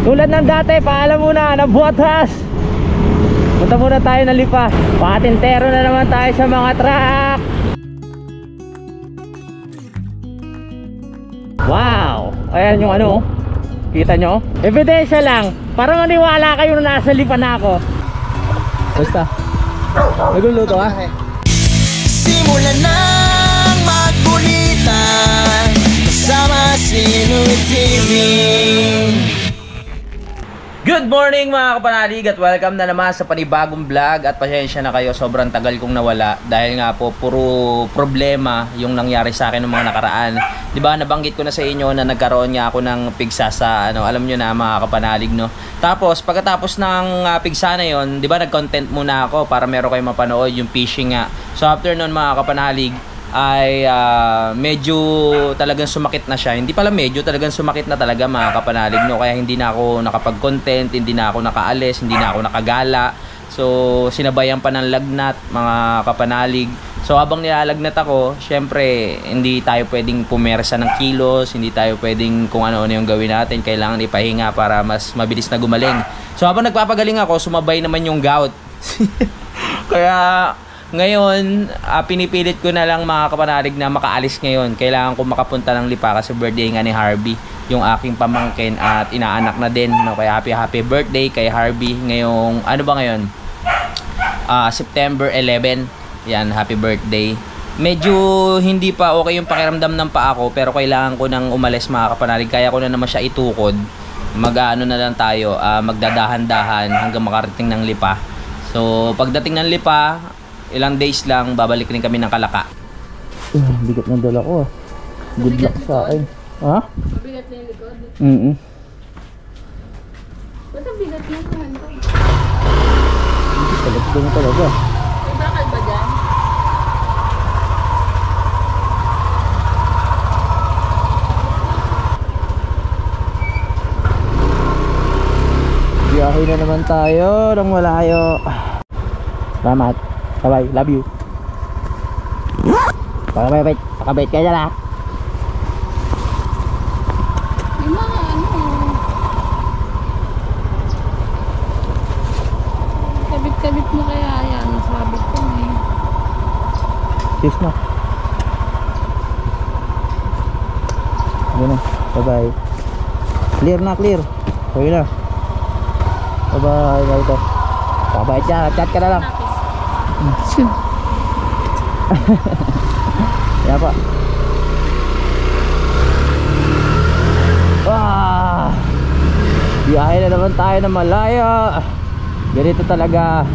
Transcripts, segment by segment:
Tulad ng dati, paalam muna, nabuhatas. Punta muna tayo ng Lipa. Patintero na naman tayo sa mga truck. Wow! Ayan yung ano, kita nyo? Ebidensya lang, para maniwala kayo na nasa Lipa na ako. Basta nagluluto ha? Simulan nang magkulitan kasama si Nuit TV. Good morning mga kapanalig at welcome na naman sa panibagong vlog. At pasensya na kayo, sobrang tagal kong nawala dahil nga po puro problema yung nangyari sa akin ng mga nakaraan. Diba nabanggit ko na sa inyo na nagkaroon nga ako ng pigsa sa ano, alam nyo na mga kapanalig, no? Tapos pagkatapos ng pigsa na yon, diba nag-content muna ako para meron kayong mapanood yung fishing nga. So after nun mga kapanalig ay medyo talagang sumakit na siya. Hindi pala medyo, talagang sumakit na talaga mga kapanalig, no? Kaya hindi na ako nakapag-content, hindi na ako nakaalis, hindi na ako nakagala. So sinabayan pa ng lagnat mga kapanalig. So habang nilalagnat ako, syempre hindi tayo pwedeng pumersa ng kilos, hindi tayo pwedeng kung ano-ano yung gawin natin. Kailangan ipahinga para mas mabilis na gumaling. So habang nagpapagaling ako, sumabay naman yung gout. Kaya ngayon, pinipilit ko na lang mga kapanalig na makaalis ngayon. Kailangan ko makapunta ng Lipa kasi birthday nga ni Harvey, yung aking pamangkin at inaanak na din, no? Kaya happy birthday kay Harvey ngayong, ano ba ngayon? September 11. Yan, happy birthday. Medyo hindi pa okay yung pakiramdam ng paa ko, pero kailangan ko nang umalis mga kapanalig. Kaya ko na naman siya itukod. Mag-ano na lang tayo, magdadahan-dahan hanggang makarating ng Lipa. So pagdating ng Lipa, ilang days lang, babalik rin kami ng Kalaka. Bigat ng dala ko. Good luck sa akin. Ha? Mabigat na yung likod? Ba't ang bigat yung handa? Hindi talaga mo talaga. May bakal ba dyan? Biyahe na naman tayo ng malayo. Salamat. Bye, love you. Pakabait kayo na. May mga ano. Kabit-kabit mo kaya yan. Sabit ko eh. Peace na. Yun na. Bye. Clear na, clear. Okay na. Bye. Pakabait ka. Chat ka na lang. Ya pak. Wah, biyahe na naman tayo na malaya. Ganito talaga.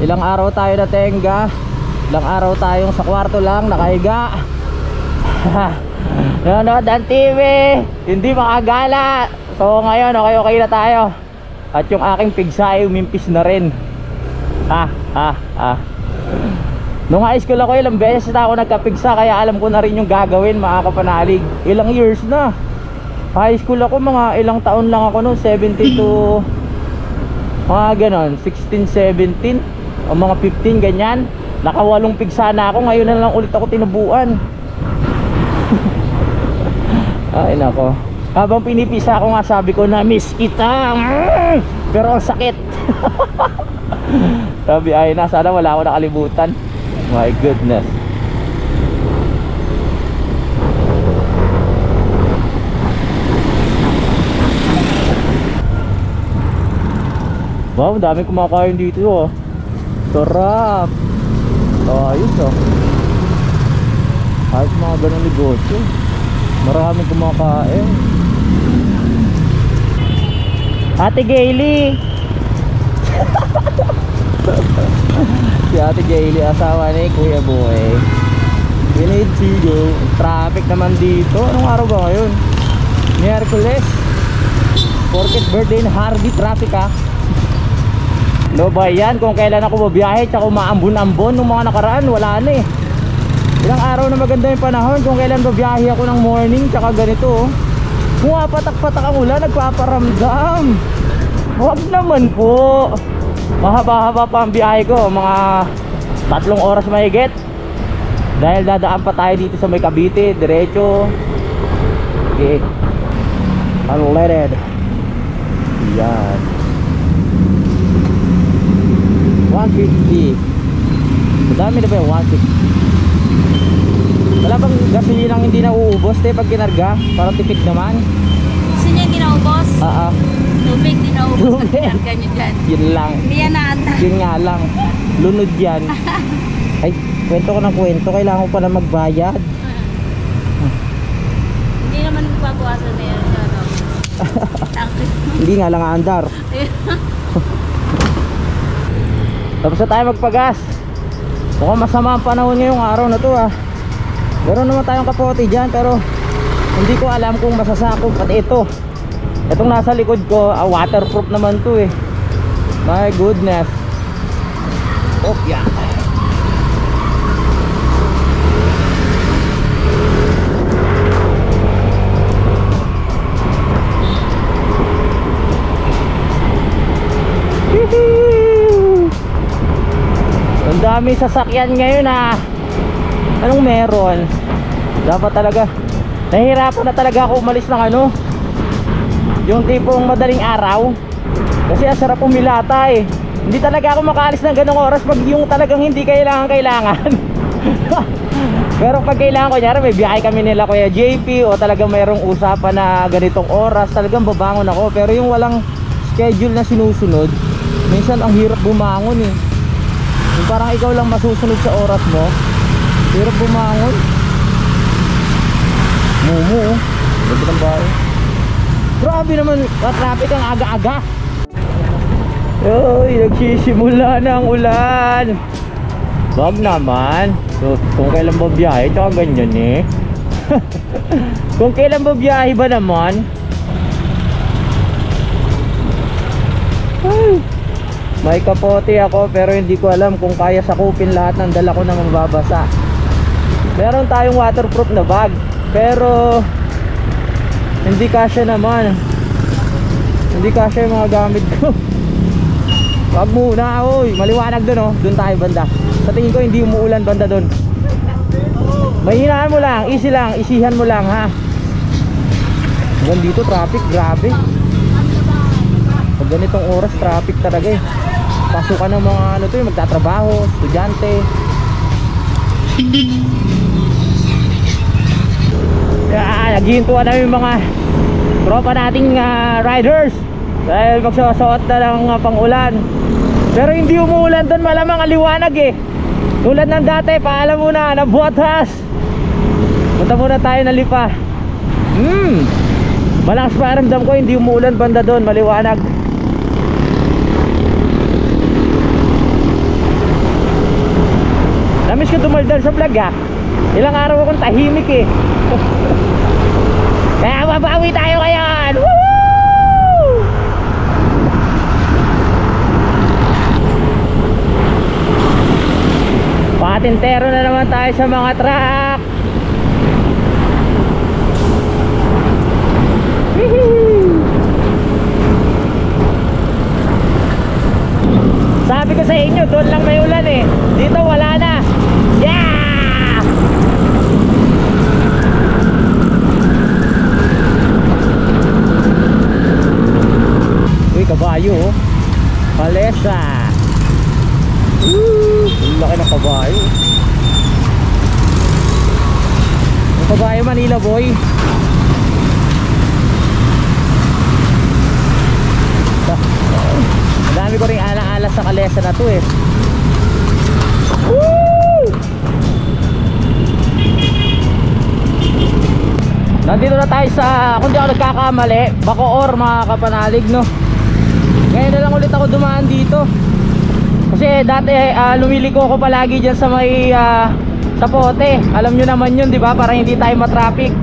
Ilang araw tayo na tenga, ilang araw tayong sa kwarto lang nakahiga. Nanonood ng TV, hindi makagala. So ngayon okay na tayo. At yung aking pigsa ay umimpis na rin. Nung high school ako, ilang beses na ako nagkapigsa, kaya alam ko na rin yung gagawin mga kapanalig. Ilang years na. High school ako, mga ilang taon lang ako noon, 17 to mga ganon, 16, 17 o mga 15 ganyan. Nakawalong pigsa na ako, ngayon na lang ulit ako tinubuan. Ay nako. Habang pinipisa ako nga, sabi ko na miss kita. Pero ang sakit. Sabi ay na, sana wala ako nakalimutan. My goodness. Wow, dami kumakain dito oh. Sarap. Ayos oh. Ayos mga ganang negosyo. Maraming kumakain. Ate Gaily. Si Ate Gaily, asawa ni Kuya Boy. We need to go. Traffic naman dito. Anong araw ba ngayon? Miyerkules. Porket birthday ni Harvey, traffic ha. No ba yan? Kung kailan ako babiyahe tsaka umaambon-ambon nung mga nakaraan, wala na eh. Ilang araw na maganda yung panahon. Kung kailan babiyahe ako ng morning tsaka ganito oh. Patak-patak ang ulan, nagpaparamdam. Huwag naman po. Mahaba-haba pa ang biyahe ko, mga 3 oras mahigit. Dahil dadaan pa tayo dito sa may Cavite, diretso. Okay. Unleaded. Yan. 150. Madami na ba yung 150? Wala bang gasolinang hindi na uubos pag kinarga? Para tipid naman. Gusto niya hindi naubos? Tubig, hindi naubos. Tubig. Pagkarga niyo dyan. Yun lang. Hindi yan naata. Yun nga lang. Lunod yan. Ay, kwento ko ng kwento. Kailangan ko pala magbayad. Hindi naman magbabawasan na yan. Hindi nga lang aandar. Tapos na tayo magpagas. Mukhang masama ang panahon ngayong araw na to Meron naman tayong kapote dyan, pero hindi ko alam kung masasakop. Pati ito, itong nasa likod ko, waterproof naman to My goodness. Oh yeah. Ang dami sasakyan ngayon Anong meron? Dapat talaga nahihirapan na talaga ako umalis ng yung tipong madaling araw. Kasi ang sarap pumilata Hindi talaga ako makaalis ng ganong oras pag yung talagang hindi kailangan. Pero pag kailangan, kunyari may biyahe kami nila Kuya JP, o talagang mayroong usapan na ganitong oras, talagang babangon ako. Pero yung walang schedule na sinusunod, minsan ang hirap bumangon Yung parang ikaw lang masusunod sa oras mo, hirap bumangon. Mumu Ganda ng bahay. Grabe naman, traffic ang aga-aga. Uy, nagsisimula na ang ulan. Wag naman. So, kung kailan ba biyahe, tsaka ganyan Kung kailan ba biyahe ba naman. Ay, may kapote ako, pero hindi ko alam kung kaya sakupin lahat ng dala ko na mababasa. Meron tayong waterproof na bag, pero hindi kasya naman. Hindi kasya yung mga gamit ko. Wag muna, oy, maliwanag dun dun tayo banda. Sa tingin ko hindi umuulan banda dun. Mahinaan mo lang, easy lang, isihan mo lang Hanggang dito traffic, grabe. Pag ganitong oras traffic talaga Pasukan ng mga magtatrabaho, estudyante. Naghihintuan na yung mga tropa nating riders dahil magsusuot na ng pang-ulan. Pero hindi umuulan doon, malamang aliwanag tulad ng dati, paalam muna, nabuhatas. Punta muna tayo ng Lipa. Malakas pakiramdam ko, hindi umuulan banda doon, maliwanag. Namiss ko dumaldal sa vlog Ilang araw akong tahimik Kaya mabawi tayo ngayon. Woo! Patintero na naman tayo sa mga truck. Sabi ko sa inyo, doon lang may ulan dito wala na. Yeah! Uy, kabayo Palesa. Ang laki ng kabayo. Ang kabayo Manila boy. Ang dami ko rin ala-ala sa kalesa na to Woo! Nandito na tayo sa, kung di ako nagkakamali, Bacoor mga kapanalig Ngayon na lang ulit ako dumaan dito. Kasi dati lumiliko ko palagi dyan sa may Tapote. Alam nyo naman yun, di ba? Para hindi tayo matraffic.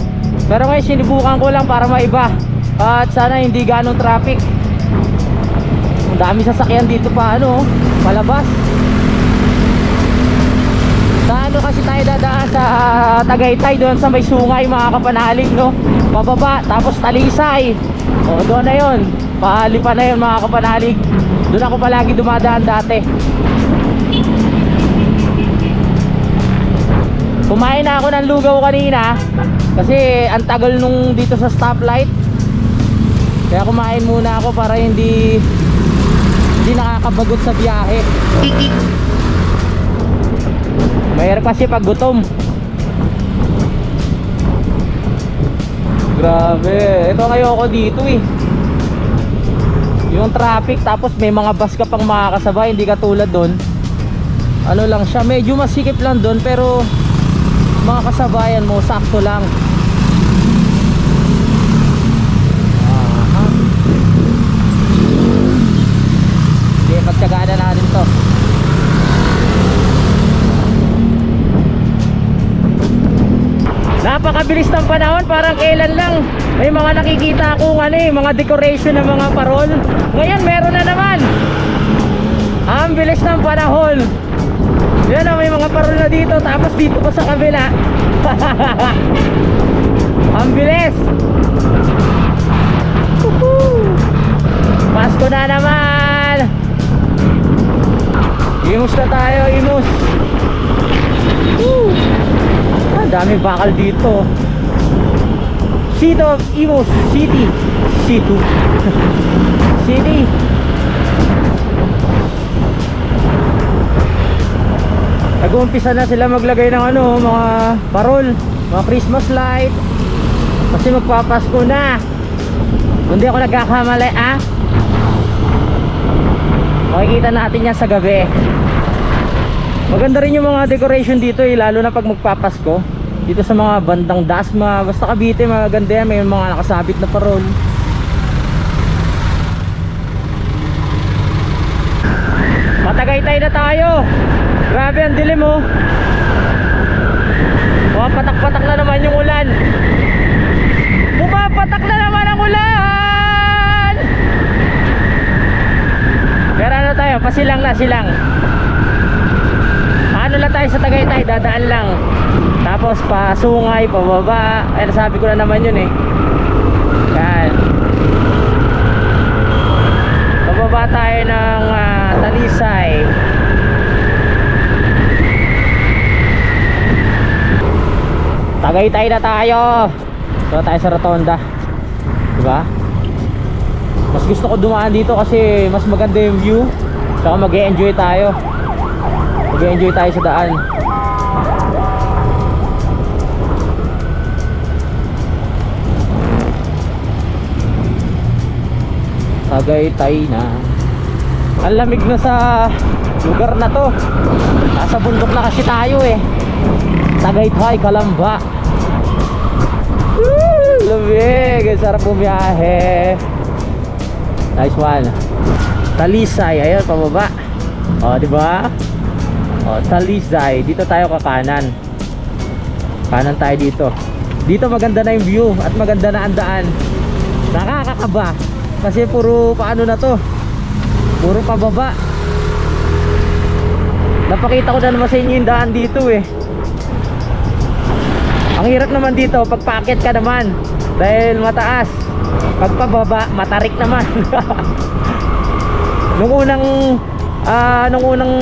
Pero ngayon sinibukan ko lang para maiba. At sana hindi ganong traffic. Ang dami sasakyan dito pa palabas. Sa kasi tayo dadaan sa Tagaytay, doon sa may sungay mga kapanalig pababa, tapos Talisay. Doon na yun, palipa na yun mga kapanalig. Doon ako palagi dumadaan dati. Kumain na ako ng lugaw kanina kasi ang tagal nung dito sa stoplight. Kaya kumain muna ako para hindi nakakabagot sa biyahe. Mahirap kasi pag gutom. Grabe, ito ngayon ako dito eh. Yung traffic, tapos may mga bus ka pang makakasabay, hindi katulad doon. Ano lang siya, medyo masikip lang doon, pero mga kasabayan mo sakto lang. Okay, pagtyagaan na natin to. Napakabilis ng panahon, parang kailan lang may mga nakikita akong mga decoration ng mga parol. Ngayon meron na naman. Ang bilis ng panahon. Yan, may mga parol na dito, tapos dito pa sa kabila. Ang bilis. Pasko na naman. Imus na tayo, imus. Ang daming bakal dito. City of Imus City. City. Nag-uumpisa na sila maglagay ng mga parol, mga Christmas light. Kasi magpapasko na. Hindi ako nagkakamali, makikita natin yan sa gabi. Maganda rin yung mga decoration dito lalo na pag magpapasko. Dito sa mga bandang Dasma, basta Cavite, maganda yan. May mga nakasabit na parol. Matagaytay na tayo. Grabe, ang dilim oh. Patak-patak na naman yung ulan. Pumapatak na naman ang ulan. Pero ano tayo, pasilang na silang. Ano lang tayo sa Tagaytay, dadaan lang. Tapos pasungay, pababa. Ay, nasabi ko na naman yun eh. Yan. Pababa tayo ng Talisay. Tagaytay na tayo. So tayo sa Rotonda. Diba? Mas gusto ko dumaan dito kasi mas maganda yung view. Saka mag-e-enjoy tayo. Mag-e-enjoy tayo sa daan. Tagaytay na. Ang lamig na sa lugar na to. Nasa bundok na kasi tayo eh. Tagaytay, Kalamba. Lamig. Ang sarap bumiyahe. Nice one. Talisay, ayun pababa. O, diba? O, Talisay. Dito tayo kakanan. Kanan tayo dito. Dito maganda na yung view at maganda na ang daan. Nakakakaba. Kasi puro paano na to, puro pababa. Napakita ko na naman sa inyo yung daan dito eh. Ang hirap naman dito pag paakyat ka naman dahil mataas. Pag pababa, matarik naman. Nung unang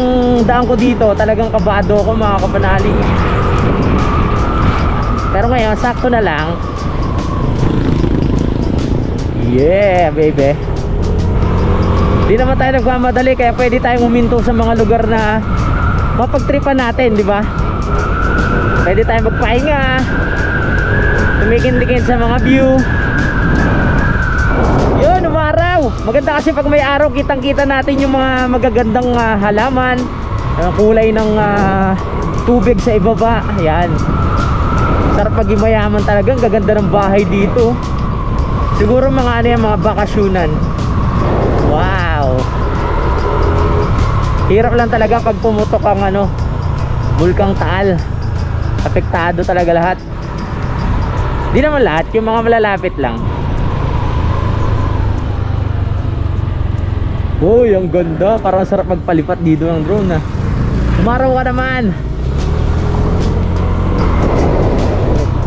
daan ko dito, talagang kabado ako mga kapanalig. Pero ngayon, sakto na lang. Yeah, baby. Di naman tayo nagmamadali, kaya pwede tayong huminto sa mga lugar na mapagtripan natin, di ba? Pwede tayong magpahinga, tumikin-tikin sa mga view. Yun, umaraw. Maganda kasi pag may araw, kitang-kita natin yung mga magagandang halaman, kulay ng tubig sa ibaba. Ayan. Sarap pag mayaman talaga. Ang gaganda ng bahay dito. Siguro mga mga bakasyunan. Wow. Hirap lang talaga pag pumutok ang Bulkang Taal. Apektado talaga lahat. Di naman lahat, yung mga malalapit lang. Uy, ang ganda. Parang sarap magpalipat dito ng drone Umaraw ka naman.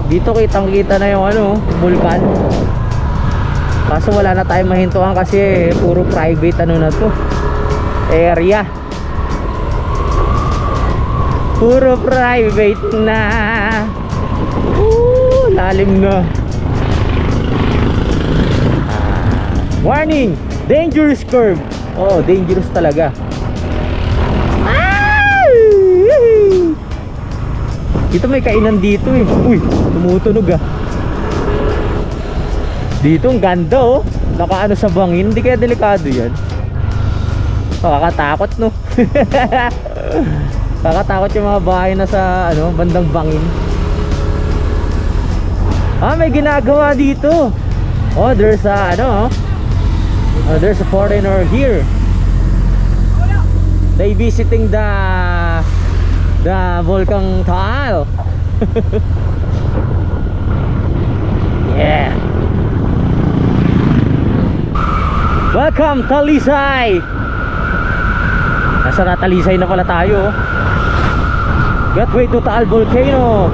Dito kitang-kita na yung bulkan. Kaso wala na tayong mahintuan kasi puro private na to area. Puro private na. Lalim na. Warning! Dangerous curve. Oh, dangerous talaga. Dito may kainan dito eh. Uy, tumutunog ah. Dito ang ganda oh. Nakaano sa bangin. Hindi kaya delikado yan. Nakakatakot no. Nakakatakot yung mga bahay na sa ano, bandang bangin. Ah, may ginagawa dito. Oh, there's a ano, there's a foreigner here. They visiting the Volcan Taal. Yeah. Welcome Talisay. Nasa na Talisay na pala tayo. Gateway to Taal Volcano.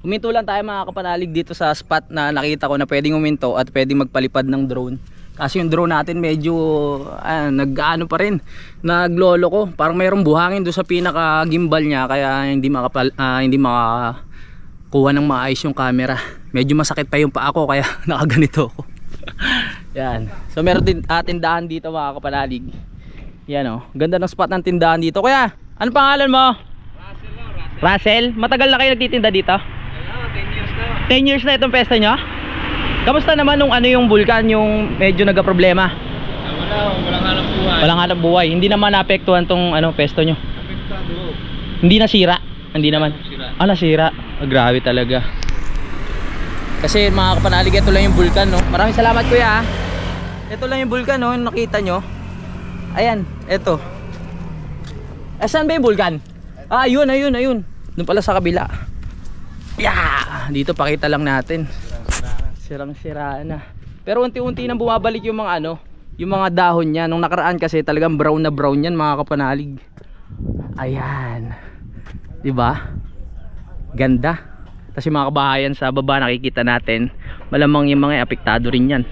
Huminto lang tayo mga kapanalig dito sa spot na nakita ko na pwedeng huminto at pwedeng magpalipad ng drone. Kasi yung drone natin medyo nag-ano pa rin, naglolo ko. Parang mayroong buhangin doon sa pinaka gimbal niya kaya hindi makakuha ng maayos yung camera. Medyo masakit pa yung paa ko kaya nakaganito ako. Yan. So meron din tindahan dito mga kapanalig. Yan oh. Ganda ng spot ng tindahan dito. Kuya, ano pangalan mo? Russell. Matagal na kayo nagtitinda dito? 10 years na itong pesta nyo? Kamusta naman nung ano yung vulkan, yung medyo nagka-problema? Walang hanap buhay. Walang hanap buhay. Hindi naman naapektuhan tong ano, pesto nyo? Apektado. Hindi nasira? Hindi naman? Nasira. Ah, nasira. Grabe talaga. Kasi mga kapanalig, ito lang yung vulkan no? Maraming salamat kuya. Ito lang yung vulkan no, yung nakita nyo. Ayan, ito. Saan ba yung vulkan? Ah, ayun. Doon pala sa kabila. Yeah! Dito pakita lang natin. Sirang-sira na. Pero unti-unti nang bumabalik yung mga ano, yung mga dahon niya. Nung nakaraan kasi talagang brown na brown yan mga kapanalig. Ayan. 'Di ba? Ganda. Kasi mga kabahayan sa baba nakikita natin, malamang yung mga apektado rin yan.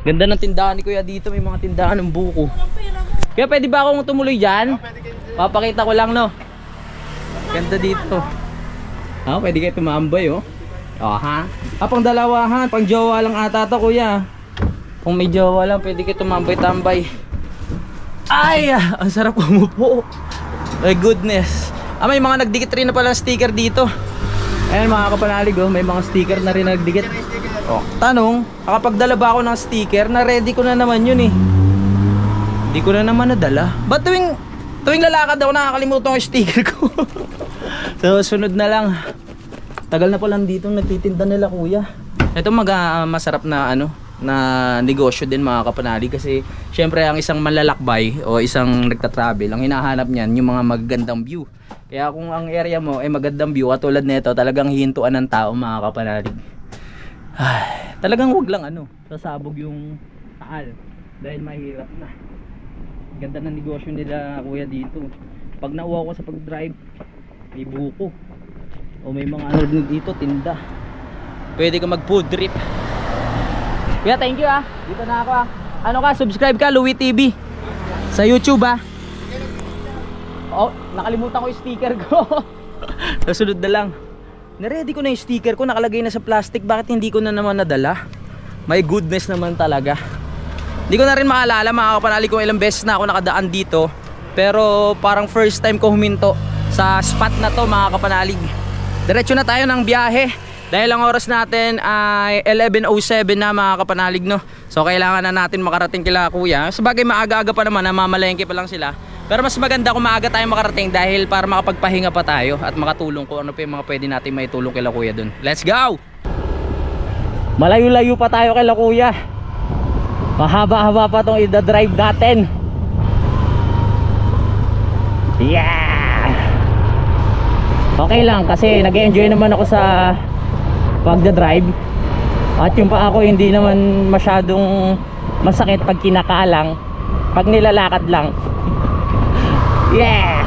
Ganda ng tindahan ni kuya dito, may mga tindahan ng buko. Kaya pwede ba akong tumuloy dyan? Papakita ko lang no. Ganda dito. Ah, pwede kayo tumambay oh. Oh ha? Ah, pang dalawahan, pang jowa lang ata to kuya. Kung may jowa lang, pwede kayo tumambay-tambay. Ay, ang sarap umupo. My goodness. Ah, may mga nagdikit rin na pala sticker dito. Ayan mga kapanalig oh, may mga sticker na rin nagdikit. Oh, tanong, nakapagdala ba ako ng sticker? Na ready ko na naman yun eh. Hindi ko na naman nadala. Ba't tuwing lalakad ako nakakalimutan yung sticker ko? So sunod na lang. Tagal na pa lang dito nagtitinda nila kuya. Ito masarap na ano, na negosyo din mga kapanalig. Kasi syempre ang isang manlalakbay o isang nagtatravel, ang hinahanap niyan yung mga magagandang view. Kaya kung ang area mo ay magandang view katulad nito, talagang hihintuan ng tao mga kapanalig. Ay, talagang wag lang ano, sasabog yung taal dahil mahirap na. Ganda ng negosyo nila kuya dito. Pag nauwa ko sa pag-drive, may buko o may mga ano dito, tinda. Pwede ka mag food trip. Kuya, thank you ah. Dito na ako ah. Ano ka, subscribe ka Louie TV sa YouTube ah. Oh, nakalimutan ko yung sticker ko. Susunod na lang. Naready ko na yung sticker ko, nakalagay na sa plastic. Bakit hindi ko na naman nadala? My goodness naman talaga. Hindi ko na rin maalala mga kapanalig kung ilang beses na ako nakadaan dito. Pero parang first time ko huminto sa spot na to mga kapanalig. Diretso na tayo ng biyahe. Dahil ang oras natin ay 11:07 na mga kapanalig, no? So kailangan na natin makarating kila kuya. Sabagay maaga-aga pa naman, namamalengke pa lang sila. Pero mas maganda kung maaga tayo makarating dahil para makapagpahinga pa tayo at makatulong kung ano pa yung mga pwede natin maitulong kila kuya dun. Let's go! Malayo-layo pa tayo kila kuya. Mahaba-haba pa tong i-drive natin. Yeah! Okay lang kasi nag-enjoy naman ako sa pagda-drive. At yung paa ko hindi naman masyadong masakit pag kinakalang. Pag nilalakad lang. Yeah!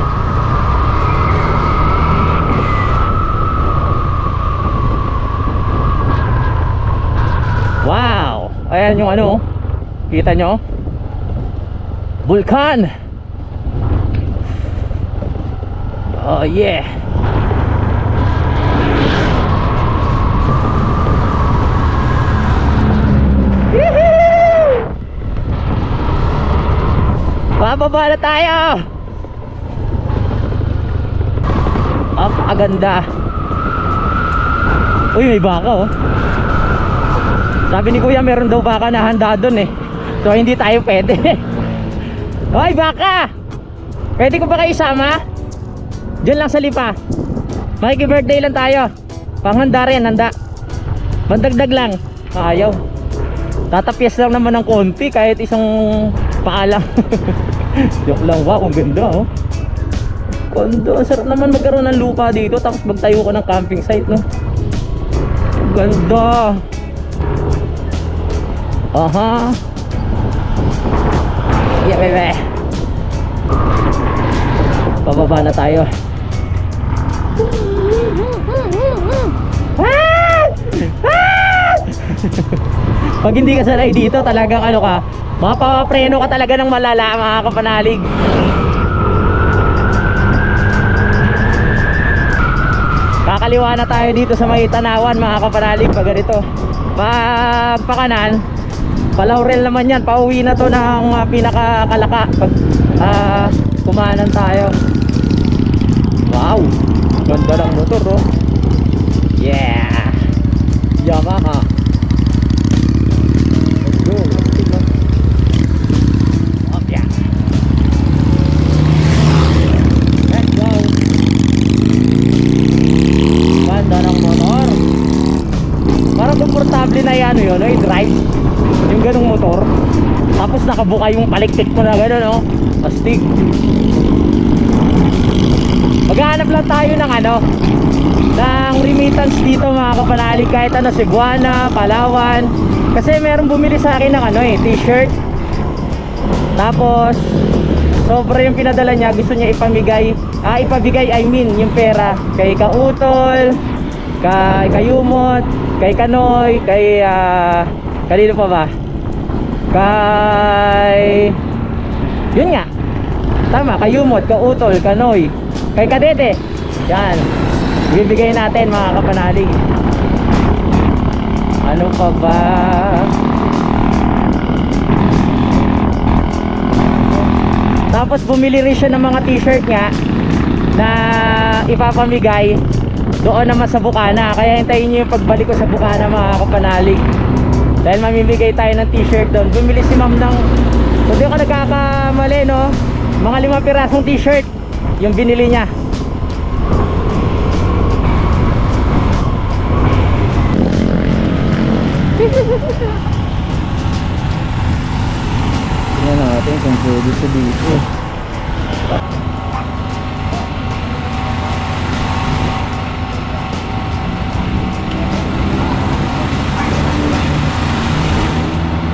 Wow! Ayan yung ano, kita nyo? Vulkan! Oh yeah! Bababa na tayo! Aganda. Uy, may baka oh. Sabi ni kuya meron daw baka na handa doon eh. So hindi tayo pwede. Hoy baka! Pwede ko ba kayo isama? Diyan lang sa lipa. Makiki-birthday lang tayo. Panghanda rin, handa. Mandagdag lang. Ayaw. Tatapyas lang naman ng konti kahit isang paa lang. Joke lang. Wow, ang ganda oh. Kondo, sarap naman magkaroon ng lupa dito tapos magtayo ko ng camping site, no? Ganda. Aha. Yeah, bebe. Pababa na tayo. Pag hindi ka sanay dito, talagang ano ka, mapapapreno ka talaga ng malala mga kapanalig. Kakaliwa na tayo dito sa may tanawan mga kapanalig. Pag ganito pag pakanan, Palaurel naman yan. Pauwi na to ng pinakakalaka pag kumanan tayo. Wow, ganda ng motor oh. Yeah, Yamaha. Let's go. Oh yeah. Let's go. Ganda ng motor. Parang komportable na yan yun, no? I-drive yung ganong motor. Tapos nakabuka yung paliktik mo na gano'n, no? Astig. Maghahanap lang tayo ng ano, ng remittance dito mga kapanalig. Kahit ano, Cebuana, Palawan. Kasi merong bumili sa akin ng ano eh, t-shirt. Tapos sobra yung pinadala niya. Gusto niya ipamigay, ipabigay I mean, yung pera kay Kautol, kay Kayumot, kay Kanoy, kay kanino pa ba? Kay yun nga. Tama, Kayumot, Kautol, Kanoy, kay Kadete. Yan. Ibibigay natin mga kapanalig. Ano pa ba? Tapos bumili rin siya ng mga t-shirt nga na ipapamigay doon naman sa Bukana. Kaya hintayin nyo yung pagbalik ko sa Bukana mga kapanalig. Dahil mamimigay tayo ng t-shirt doon. Bumili si ma'am ng, kung di ako nagkakamali, no, mga 5 pirasong t-shirt yung binili niya. Tingnan natin kung pwede sa dito.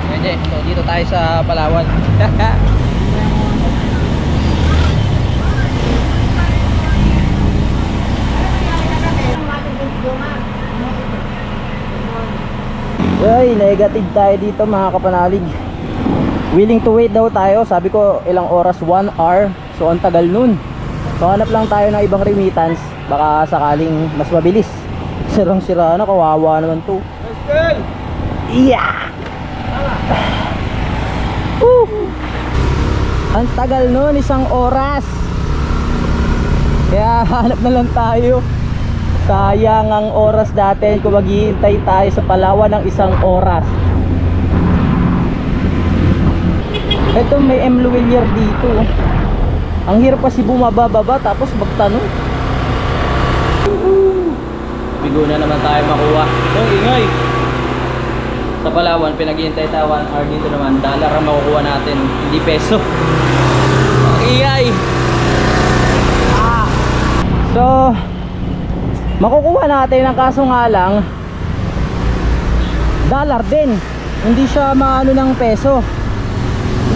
Pwede, so dito tayo sa Palawan. Ay, negative tayo dito mga kapanalig. Willing to wait daw tayo. Sabi ko ilang oras, 1 hour. So ang tagal nun. So hanap lang tayo ng ibang remittance. Baka sakaling mas mabilis. Sirang-sira na, kawawa naman to. Yeah! Ang tagal nun, 1 oras. Kaya hanap na lang tayo. Sayang ang oras natin kung maghihintay tayo sa Palawan ng 1 oras. Ito may M. Luwilier dito. Ang hirap kasi bumababa tapos magtanong. Bigo na naman tayo makuha. Oh, ingay! Sa Palawan, pinaghihintay tayo 1 hour. Dito naman, dollar ang makukuha natin, hindi peso. Ingay! So, makukuha natin, ang kaso nga lang, dollar din. Hindi siya maano ng peso.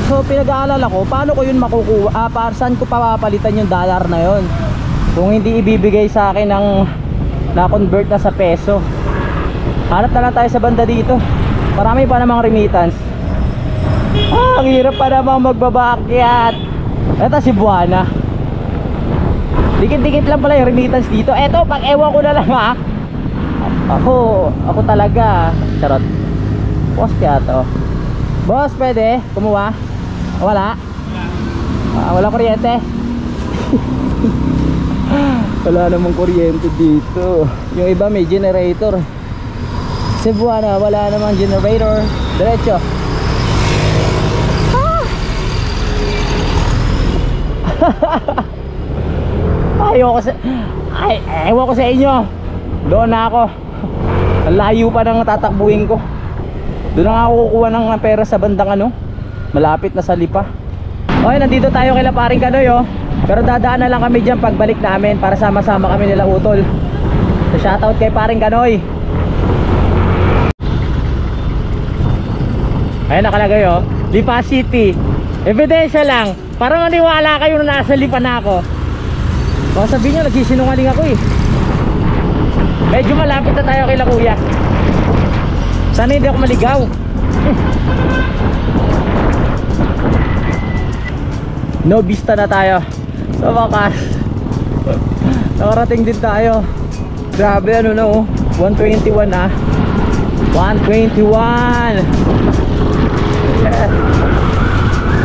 So, pinag-aalala ko, paano ko yun makukuha? Para saan ko papapalitan yung dollar na yun? Kung hindi ibibigay sa akin ng na-convert na sa peso. Hanap na lang tayo sa banda dito. Marami pa namang remittance. Ang hirap pa namang magbabaakyat. Ito si Buana. Dikit-dikit lang pala yung remittance dito. Eto, pag ewan ko na lang ha. Ako talaga. Charot. Boss kaya to. Boss, pwede? Kumuha? Wala? Wala kuryente? Wala namang kuryente dito. Yung iba may generator. Cebuana, wala namang generator. Diretso. Ewan ko sa inyo. Doon na ako. Ang layo pa nang tatakbuhin ko. Doon na ako kukuha ng pera sa bandang ano, malapit na sa Lipa. Okay, nandito tayo kay Paring Kanoy oh. Pero dadaan na lang kami dyan pagbalik namin para sama-sama kami nila Utol. So shoutout kay Paring Kanoy. Ayan nakalagay oh, Lipa City. Ebidensya lang, para maniwala kayo na nasa Lipa na ako. Baka sabihin nyo, nagsisinungaling ako eh. Medyo malapit na tayo kay Kuya. Sana hindi ako maligaw. No vista na tayo. Sa wakas nakarating din tayo. Grabe ano na oh, 121 ah. 121.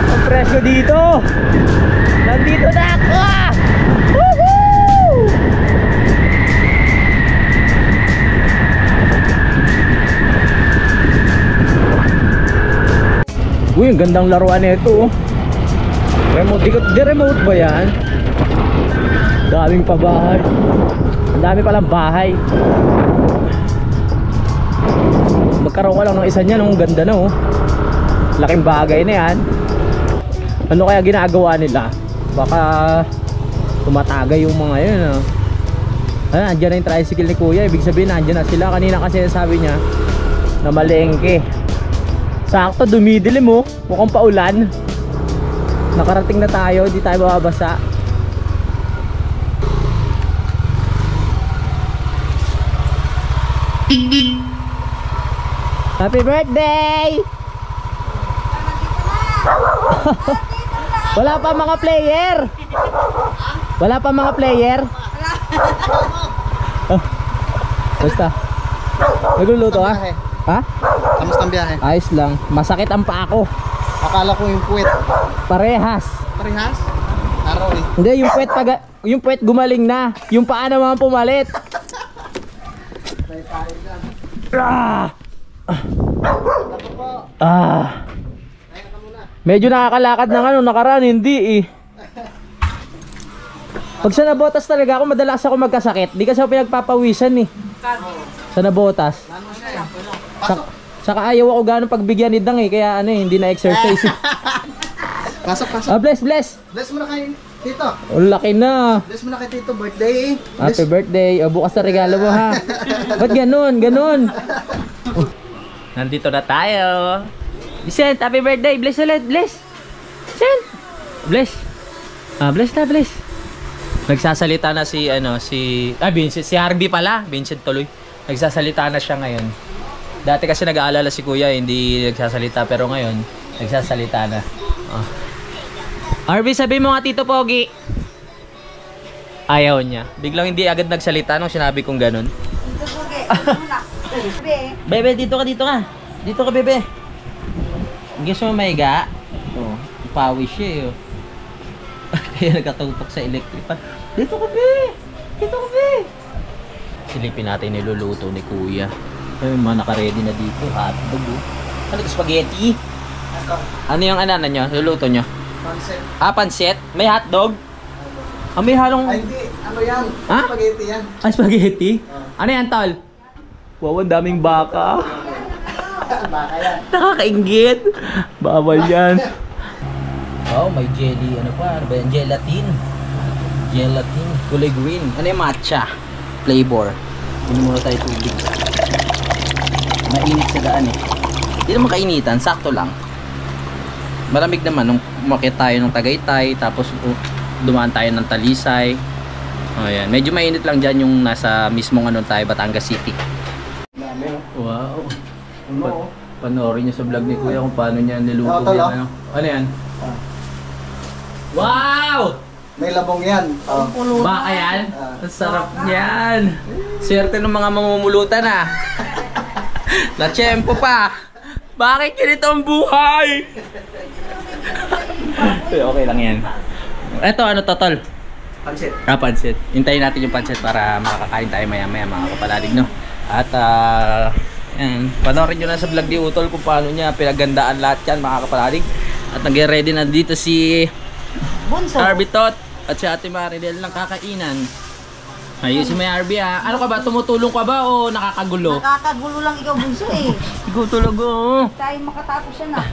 Ang presyo dito. Nandito na ako. Woohoo! Uy, ang gandang laruan nito oh. Remote, di remote ba yan? Daming pabahay. Ang dami palang bahay. Magkaroon ka lang ng isa niyan, ang ganda na oh. Laking bagay na yan. Ano kaya ginagawa nila? Baka tumatagay yung mga yun oh. Ayan, andyan na yung tricycle ni Kuya. Ibig sabihin andyan na sila. Kanina kasi sabi niya na malengke. Sakto, dumidilim oh. Mukhang paulan. Nakarating na tayo, di tayo mababasa. Happy birthday! Wala pa mga player. Wala pa mga player. Basta nagluluto ah? Ha? Kamusta ang biyahe? Ayos lang. Masakit ang paa ko. Akala ko yung puwet. Parehas. Parehas? Araw eh. Hindi, yung puwet gumaling na. Yung paa naman pumalit. Medyo nakakalakad ng ano, nakaraan, hindi eh. Pag sa nabotas talaga ako, madalas ako magkasakit. Di kasi ako pinagpapawisan eh. Sa nabotas. Saka ayaw ako gano'ng pagbigyan ni Dang eh. Kaya ano eh, hindi na exercise eh. Pasok. Bless. Bless mo na kay Tito. Oh, laki na. Bless mo na kay Tito, birthday. Happy birthday. O, bukas na regalo mo ha. Ba't ganun? Nandito na tayo. Vicent, happy birthday. Bless ulit, bless. Vicent. Bless. Bless. Nagsasalita na si Vincent, si Harvey pala, Vincent tuloy. Nagsasalita na siya ngayon. Dati kasi nag-aalala si Kuya, hindi nagsasalita, pero ngayon nagsasalita na. Harvey, sabi mo nga Tito Pogi. Ayaw niya. Biglang hindi agad nagsalita nung sinabi kong ganun. Tito Pogi, Bebe, dito ka, dito ka. Dito ka, bebe. Gusto mo maiga? Oh, pawis siya eh. Oh. Kaya nagkatutok sa electric pan. Dito ka, be! Dito ka, be! Silipin natin niluluto ni Kuya. Ay, mga naka-ready na dito. Hotdog, oh. Ano ito, spaghetti? Ano yung anana nyo? Luluto nyo? Pancit. Ah, pansit? May hotdog? Ah, may halong... Ay, hindi. Ano yan? Ha? Spaghetti yan. Ah, spaghetti? Ano yan, tol? Wow, ang daming baka. Baka yan. Nakakaingit. Bawal yan. Oh, may jelly. Ano pa? Ano ba yan? Gelatin. Gelatin. Kulay green. Ano yung matcha? Flavor. Hindi muna tayo tubig. Mainit sa daan eh. Hindi naman kainitan. Sakto lang. Malamig naman nung umakyat tayo ng Tagaytay. Tapos dumaan tayo ng Talisay. Oh, yan. Medyo mainit lang dyan yung nasa mismong ano tayo, Batangas City. Dami, oh. Wow. Ano, oh. Panoorin niyo sa vlog ni Kuya kung paano niya niluto Tol, yan. oh. Ano yan? Ah. Wow! May labong yan. Oh. Baka yan? Ah. Ang sarap niyan. Swerte ng mga mamumulutan ah. Na-tiyempo pa. Bakit ganito ang buhay? Okay lang yan. Eto, ano totol? Pancit. Ah, pansit. Hintayin natin yung pansit para makakain tayo maya-maya mga kapalalig, no? At, yan. Panoorin nyo na sa vlog ni Utol kung paano niya pinagandaan lahat yan mga kapalalig. At nag-ready na dito si Arby Tot at si Ate Maridel ng kakainan. Ayusin mo yung Arby ha. Ano ka ba? Tumutulong ka ba o nakakagulo? Nakakagulo lang ikaw, bunso eh. Ikaw tulog oh. Tayo makatapos yan ah.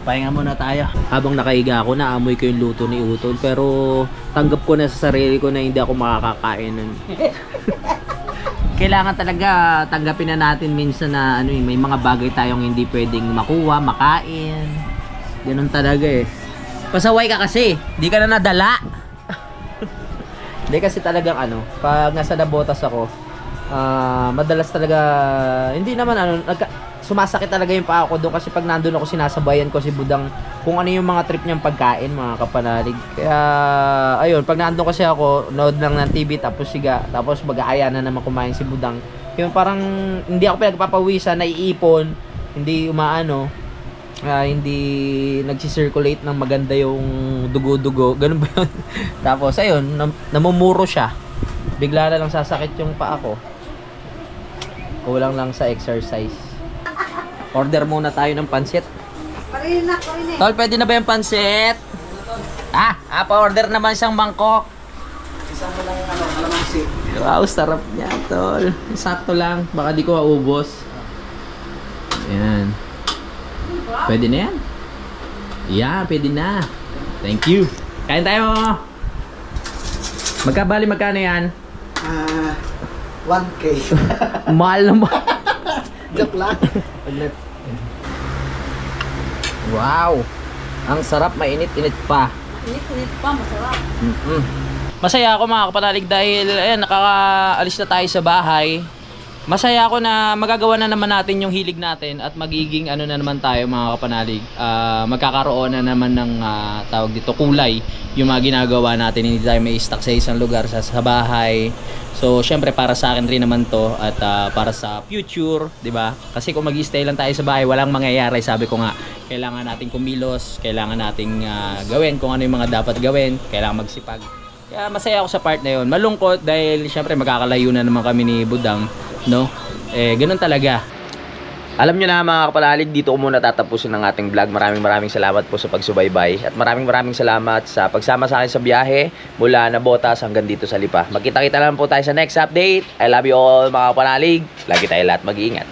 Pahinga muna tayo. Habang nakaiga ako, naamoy ko yung luto ni Utol. Pero tanggap ko na sa sarili ko na hindi ako makakakain nun. Kailangan talaga tanggapin na natin minsan na ano, may mga bagay tayong hindi pwedeng makuha, makain. Ganun talaga eh. Pasaway ka kasi, di ka na nadala. Hindi kasi talagang ano, pag nasa Nabotas ako, madalas talaga, hindi naman ano, sumasakit talaga yung paa ko doon kasi pag nandun ako sinasabayan ko si Budang kung ano yung mga trip niyang pagkain mga kapanalig. Kaya ayun, pag nandun kasi ako, nood lang ng TV tapos siga, tapos mag-aaya na naman kumain si Budang. Yung parang hindi ako pinagpapawisan, naiipon, hindi umaano, hindi nagsi-circulate ng maganda yung dugo-dugo, ganun ba yun? Tapos ayun, namumuro siya. Bigla na lang sasakit yung paa ko. Kulang lang sa exercise. Order muna tayo ng pansit. Parin na, parin eh. Tol, pwede na ba yung pansit? Pa-order naman siyang mangkok. Isang mo lang ano, kalamansi. Wow, sarap niya, tol. Sakto lang, baka di ko maubos. Ayan. Pwede na yan? Yeah, pwede na. Thank you. Kain tayo. Magkano yan? 1K. Mahal naman. Joke lang. Wow. Ang sarap, mainit-init pa. Init-init pa, masarap. Masaya ako mga kapanalig dahil ayan, nakakaalis na tayo sa bahay. Masaya ako na magagawa na naman natin yung hilig natin at magiging ano na naman tayo mga kapanalig. Magkakaroon na naman ng tawag dito kulay yung mga ginagawa natin. Hindi tayo may stuck sa isang lugar sa bahay. So syempre para sa akin rin naman to at para sa future, 'di ba? Kasi kung mag-stay lang tayo sa bahay, walang mangyayari. Sabi ko nga, kailangan nating kumilos, kailangan nating gawin kung ano yung mga dapat gawin, kailangan magsipag. Kaya masaya ako sa part na 'yon. Malungkot dahil syempre magkakalayo na naman kami ni Budang, no? Ganun talaga. Alam nyo na mga kapalalig, dito ko muna tatapusin ang ating vlog. Maraming salamat po sa pagsubaybay. At maraming salamat sa pagsama sa akin sa biyahe mula Nabotas hanggang dito sa Lipa. Magkita-kita lang po tayo sa next update. I love you all mga kapalalig. Lagi tayo lahat mag-iingat.